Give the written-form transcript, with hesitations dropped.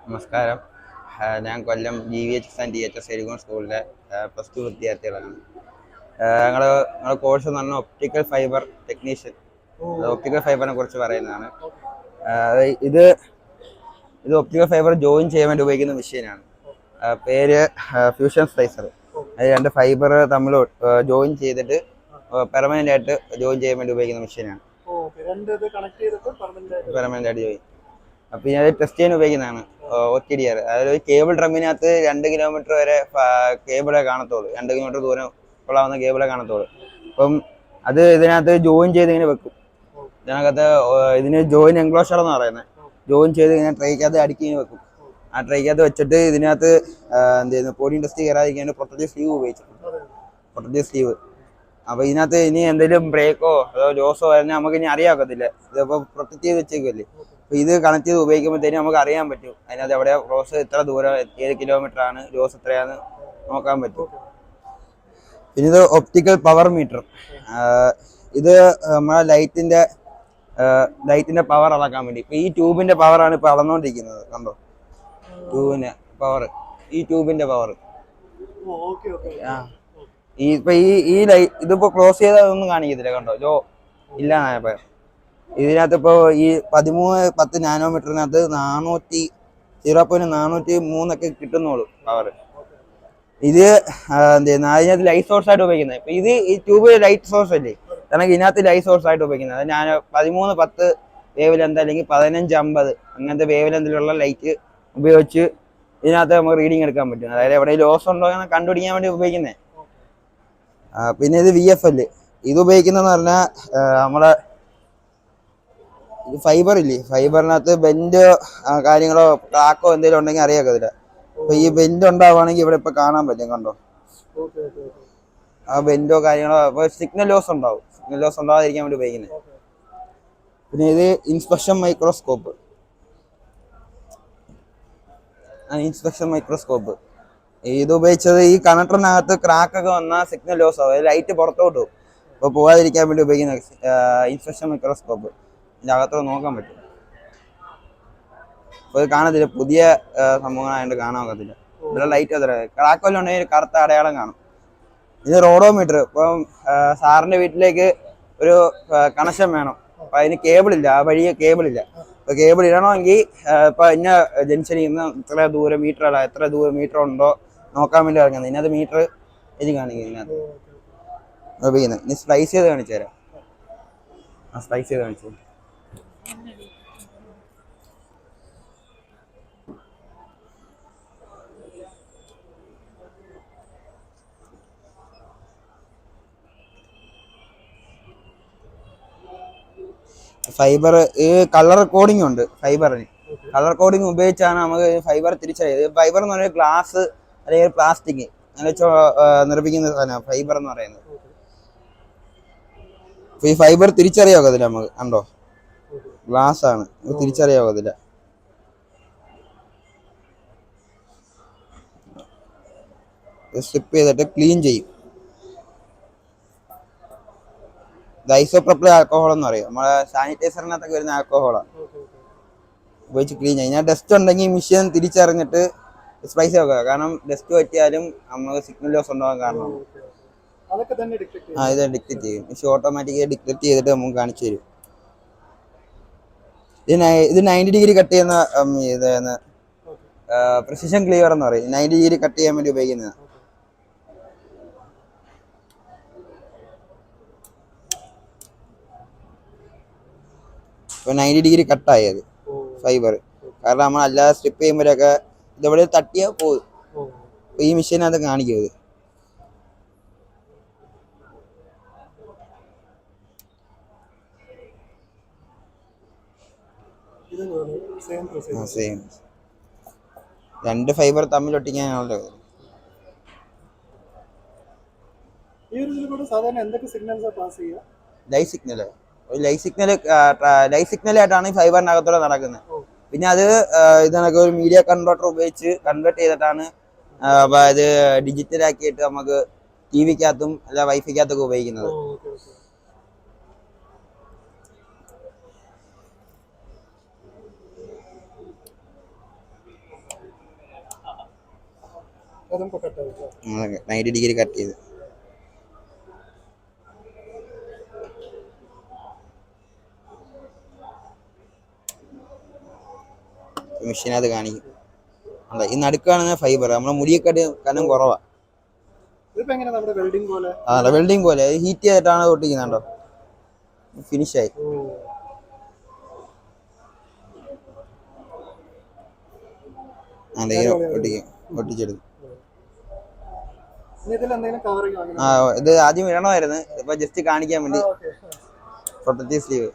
നമസ്കാരം. ഞാൻ കൊല്ലം GVHS and THS എരികോൺ സ്കൂളിലെ +2 വിദ്യാർത്ഥികളാണ്. ഞങ്ങളുടെ കോഴ്സ് എന്ന് പറഞ്ഞാൽ ഒപ്റ്റിക്കൽ ഫൈബർ ടെക്നീഷ്യൻ. ഒപ്റ്റിക്കൽ ഫൈബറിനെ കുറിച്ച് പറയുന്നതാണ്. ഇത് ഇത് ഒപ്റ്റിക്കൽ ഫൈബർ ജോയിൻ ചെയ്യാൻ വേണ്ടി ഉപയോഗിക്കുന്ന മെഷീനാണ്. പേര് ഫ്യൂഷൻ സ്ലൈസർ. അത് രണ്ട് ഫൈബർ തമ്മിൽ ജോയിൻ ചെയ്തിട്ട് പെർമനന്റ് ആയിട്ട് ജോയിൻ ചെയ്യാൻ വേണ്ടി ഉപയോഗിക്കുന്ന മെഷീനാണ്. പെർമനന്റ് ആയിട്ട് ജോയിൻ. പിന്നെ അത് ടെസ്റ്റ് ചെയ്യാൻ ഉപയോഗിക്കുന്നതാണ് OTDR. അതായത് ഒരു കേബിൾ ഡ്രമ്മിനകത്ത് 2 കിലോമീറ്റർ വരെ കേബിളെ കാണത്തുള്ളൂ. 2 കിലോമീറ്റർ ദൂരം കൊള്ളാവുന്ന കേബിളെ കാണത്തുള്ളൂ. അപ്പം അത് ഇതിനകത്ത് ജോയിൻ ചെയ്ത് ഇങ്ങനെ വെക്കും. ഇതിനകത്ത് ഇതിന് ജോയിൻ എൻക്ലോഷർ എന്ന് പറയുന്നത്. ജോയിൻ ചെയ്ത് ഇങ്ങനെ ട്രൈക്കകത്ത് അടുക്കി വെക്കും. ആ ട്രൈക്കകത്ത് വെച്ചിട്ട് ഇതിനകത്ത് എന്ത് ചെയ്യുന്നു, പൊടി ഇൻഡസ്ട്രി കയറാതിരിക്കാൻ പ്രൊട്ടക്റ്റീവ് സ്ലീവ് ഉപയോഗിച്ചിട്ടുണ്ട്. Protective sleeve. അപ്പോൾ ഇതിനകത്ത് ഇനി എന്തെങ്കിലും ബ്രേക്കോ അതോ ലോസോ വരുന്ന നമുക്ക് ഇനി അറിയാക്കത്തില്ല. ഇതിപ്പോൾ പ്രൊട്ടക്റ്റ് ചെയ്ത് വെച്ചേക്കല്ലേ. അപ്പോൾ ഇത് കണക്ട് ചെയ്ത് ഉപയോഗിക്കുമ്പോഴത്തേനും നമുക്ക് അറിയാൻ പറ്റും അതിനകത്ത് എവിടെ ക്രോസ് എത്ര ദൂരം, ഏത് കിലോമീറ്റർ ആണ്, ലോസ് എത്രയാണെന്ന് നോക്കാൻ പറ്റും. പിന്നെ ഇത് ഒപ്റ്റിക്കൽ പവർ മീറ്റർ. ഇത് നമ്മളെ ലൈറ്റിന്റെ പവർ അളക്കാൻ വേണ്ടി. ഇപ്പൊ ഈ ട്യൂബിന്റെ പവറാണ് ഇപ്പൊ അളന്നുകൊണ്ടിരിക്കുന്നത്. കണ്ടോ, ട്യൂബിന്റെ പവർ, ഈ ട്യൂബിന്റെ പവർ. ഇപ്പൊ ഈ ലൈറ്റ് ഇതിപ്പോ ക്ലോസ് ചെയ്താൽ ഒന്നും കാണിക്കത്തില്ല. കണ്ടോ, ലോ ഇല്ല. ഇതിനകത്ത് ഇപ്പോൾ ഈ 13-10 നാനോമീറ്ററിനകത്ത് 0.403 കിട്ടുന്നുള്ളൂ പവർ. ഇത് എന്ത് ചെയ്യുന്നത്, അതിനകത്ത് ലൈറ്റ് സോഴ്സ് ആയിട്ട് ഉപയോഗിക്കുന്നത്. ഇപ്പൊ ഇത് ഈ ട്യൂബ് ലൈറ്റ് സോഴ്സ് അല്ലേ, കാരണം ഇതിനകത്ത് ലൈറ്റ് സോഴ്സ് ആയിട്ട് ഉപയോഗിക്കുന്നത്. ഞാൻ 13-10 വേവ് ലെന്ത് അല്ലെങ്കിൽ 15-50 അങ്ങനത്തെ വേവ് ലെന്തിലുള്ള ലൈറ്റ് ഉപയോഗിച്ച് ഇതിനകത്ത് നമുക്ക് റീഡിങ് എടുക്കാൻ പറ്റും. അതായത് എവിടെ ലോസ് ഉണ്ടോ എന്ന് കണ്ടുപിടിക്കാൻ വേണ്ടി ഉപയോഗിക്കുന്നത്. പിന്നെ ഇത് VFL. ഇത് ഉപയോഗിക്കുന്നതെന്ന് പറഞ്ഞാൽ നമ്മളെ ഫൈബർ ഇല്ലേ, ഫൈബറിനകത്ത് ബെൻഡ് കാര്യങ്ങളോ ക്രാക്കോ എന്തെങ്കിലും ഉണ്ടെങ്കിൽ അറിയാക്കത്തില്ല. അപ്പൊ ഈ ബെൻഡ് ഉണ്ടാവുകയാണെങ്കിൽ ഇവിടെ ഇപ്പൊ കാണാൻ പറ്റും. കണ്ടോ, ആ ബെൻഡോ കാര്യങ്ങളോ. അപ്പൊ സിഗ്നൽ ലോസ് ഉണ്ടാവും. സിഗ്നൽ ലോസ് ഉണ്ടാകാതിരിക്കാൻ വേണ്ടി ഉപയോഗിക്കുന്നത്. പിന്നെ ഇത് ഇൻസ്പെക്ഷൻ മൈക്രോസ്കോപ്പ്. ഇത് ഉപയോഗിച്ചത് ഈ കണക്ടറിനകത്ത് ക്രാക്കൊക്കെ വന്നാൽ സിഗ്നൽ ലോസ് ആവും, ലൈറ്റ് പുറത്തോട്ട് പോകും. അപ്പോൾ പോകാതിരിക്കാൻ വേണ്ടി ഉപയോഗിക്കുന്ന ഇൻസ്പെക്ഷൻ മൈക്രോസ്കോപ്പ്. ഇതിൻ്റെ അകത്തോട് നോക്കാൻ പറ്റും. അപ്പോൾ ഇത് കാണത്തില്ല, പുതിയ സംഭവങ്ങളായതുകൊണ്ട് കാണാൻ ഒക്കത്തില്ല. ഇവിടെ ലൈറ്റ് അത്ര ക്രാക്കെല്ലാം ഉണ്ടെങ്കിൽ കറുത്ത അടയാളം കാണും. ഇത് റോഡോമീറ്റർ. ഇപ്പം സാറിൻ്റെ വീട്ടിലേക്ക് ഒരു കണക്ഷൻ വേണം. അപ്പം അതിന് കേബിളില്ല, ആ വഴിയെ കേബിളില്ല. അപ്പോൾ കേബിൾ ഇടണമെങ്കിൽ ഇപ്പം ഇന്ന ജംഗ്ഷനിൽ നിന്ന് ഇത്ര ദൂരം മീറ്റർ അല്ല, എത്ര ദൂരം മീറ്റർ ഉണ്ടോ നോക്കാൻ വേണ്ടി ഇറങ്ങുന്നത്. ഇതിനകത്ത് മീറ്റർ ഇത് കാണിക്കും. ഇതിനകത്ത് ഉപയോഗിക്കുന്നത്. ഇനി സ്ലൈസ് ചെയ്ത് കാണിച്ചു തരാം. സ്ലൈസ് ചെയ്ത് കാണിച്ചു തരാം. ഫൈബർ ഈ കളർ കോഡിംഗ് ഉണ്ട്. ഫൈബറിന് കളർ കോഡിംഗ് ഉപയോഗിച്ചാണ് നമുക്ക് ഫൈബർ തിരിച്ചറിയത്. ഫൈബർ എന്ന് പറയുന്നത് ഗ്ലാസ് അല്ലെങ്കിൽ പ്ലാസ്റ്റിക് അങ്ങനെ വെച്ച് നിർമ്മിക്കുന്ന സാധനമാണ് ഫൈബർ എന്ന് പറയുന്നത്. ഈ ഫൈബർ തിരിച്ചറിയാകത്തില്ല നമുക്ക്. കണ്ടോ, ഗ്ലാസ് ആണ്, തിരിച്ചറിയാകത്തില്ല. സ്ട്രിപ്പ് ചെയ്തിട്ട് ക്ലീൻ ചെയ്യും. ഐസോപ്രോപ്പൈൽ ആൽക്കഹോൾ എന്ന് പറയും. നമ്മളെ സാനിറ്റൈസറിനകത്തൊക്കെ വരുന്ന ആൽക്കഹോളാണ്. ഉപയോഗിച്ച് ക്ലീൻ ചെയ്യും. ഞാൻ ഡസ്റ്റ് ഉണ്ടെങ്കിൽ മെഷീൻ തിരിച്ചറിഞ്ഞിട്ട് സ്പൈസ് വെക്കുക. കാരണം ഡസ്റ്റ് പറ്റിയാലും നമുക്ക് സിഗ്നൽ ലോസ് ഉണ്ടാകാൻ കാരണം. ഇത് ഡിക്റ്റേറ്റ് ചെയ്യും. മെഷീൻ ഓട്ടോമാറ്റിക്കായി ഡിക്റ്റേറ്റ് ചെയ്തിട്ട് നമുക്ക് കാണിച്ചു തരും. ഇത് 90 ഡിഗ്രി കട്ട് ചെയ്യുന്ന ഇതാണ് പ്രിസിഷൻ ക്ലീവർ എന്ന് പറയും. 90 ഡിഗ്രി കട്ട് ചെയ്യാൻ വേണ്ടി ഉപയോഗിക്കുന്നതാണ്. ഇപ്പൊ 90 ഡിഗ്രി കട്ടായത് ഫൈബർ. കാരണം നമ്മൾ അല്ലാതെ സ്ട്രിപ്പ് ചെയ്യുമ്പോഴൊക്കെ ഇതെവിടെ തട്ടിയാൽ പോകും. അപ്പൊ ഈ മെഷീനകത്ത് കാണിക്കും. സെയിം. രണ്ട് ഫൈബർ തമ്മിൽ ഒട്ടിക്കാനാണല്ലോ. ലൈറ്റ് സിഗ്നലായിട്ടാണ് ഈ ഫൈബറിനകത്തൂടെ നടക്കുന്നത്. പിന്നെ അത് ഇതിനൊക്കെ ഒരു മീഡിയ കൺവേർട്ടർ ഉപയോഗിച്ച് കൺവേർട്ട് ചെയ്തിട്ടാണ് ഇത് ഡിജിറ്റൽ ആക്കിയിട്ട് നമുക്ക് TV-ക്കകത്തും അല്ല വൈഫൈക്കകത്തൊക്കെ ഉപയോഗിക്കുന്നത്. അതും ഇപ്പൊ കട്ട് ആവും. 90 ഡിഗ്രി കട്ട് ചെയ്ത് മെഷീനകത്ത് കാണിക്കും. അല്ല ഈ നടുക്കാണ് ഫൈബർ, നമ്മളെ മുടിയെക്കാട്ടി കനം കുറവാ. ഇതിപ്പോ എങ്ങനെ നമ്മുടെ വെൽഡിംഗ് പോലെ? അല്ല വെൽഡിങ് പോലെ ഹീറ്റ് ചെയ്തിട്ടാണ് ഒട്ടിക്കുന്നുണ്ടോ, ഫിനിഷായി. അതെ ഒട്ടിക്കും, ഒട്ടിച്ചെടുക്കും. ഇത് ആദ്യം ഇടണമായിരുന്നു, ഇപ്പൊ ജസ്റ്റ് കാണിക്കാൻ വേണ്ടി പ്രൊട്ടക്റ്റീവ് സ്ലീവ്.